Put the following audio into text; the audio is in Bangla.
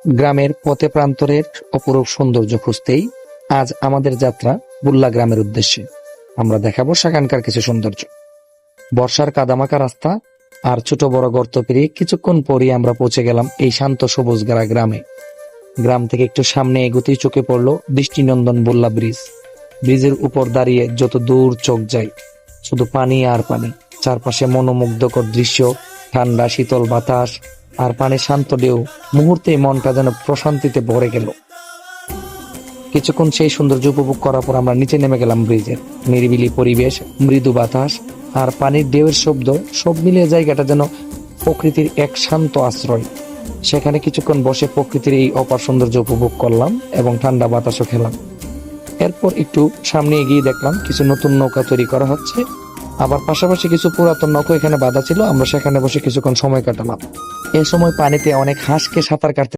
গ্রামের পথে প্রান্তরের অপরূপ সৌন্দর্য খুঁজতেই আজ আমাদের যাত্রা বুল্লা গ্রামের উদ্দেশ্যে। আমরা দেখাবো সেখানকার কিছু সৌন্দর্য। বর্ষার কাদামাখা রাস্তা আর ছোট বড় গর্ত পেরিয়ে কিছুক্ষণ পরই আমরা পৌঁছে গেলাম এই শান্ত সবুজ গ্রামে। গ্রাম থেকে একটু সামনে এগোতেই চোখে পড়লো দৃষ্টিনন্দন বুল্লা ব্রিজ। ব্রিজের উপর দাঁড়িয়ে যত দূর চোখ যায় শুধু পানি আর পানি। চারপাশে মনোমুগ্ধকর দৃশ্য, ঠান্ডা শীতল বাতাস আর পানির শান্ত ঢেউ, মুহূর্তেই মনটা যেন প্রশান্তিতে ভরে গেল। কিছুক্ষণ সেই সৌন্দর্য উপভোগ করার পর আমরা নিচে নেমে গেলাম ব্রিজের। নিরিবিলি পরিবেশ, মৃদু বাতাস আর পানির ঢেউয়ের শব্দ সব মিলিয়ে জায়গাটা যেন প্রকৃতির এক শান্ত আশ্রয়। সেখানে কিছুক্ষণ বসে প্রকৃতির এই অপার সৌন্দর্য উপভোগ করলাম এবং ঠান্ডা বাতাসও খেলাম। এরপর একটু সামনে এগিয়ে দেখলাম কিছু নতুন নৌকা তৈরি করা হচ্ছে, আবার পাশাপাশি কিছু পুরাতন নৌকা এখানে বাঁধা ছিল। আমরা সেখানে বসে কিছুক্ষণ সময় কাটালাম। এ সময় পানিতে অনেক হাঁসকে সাঁতার কাটতে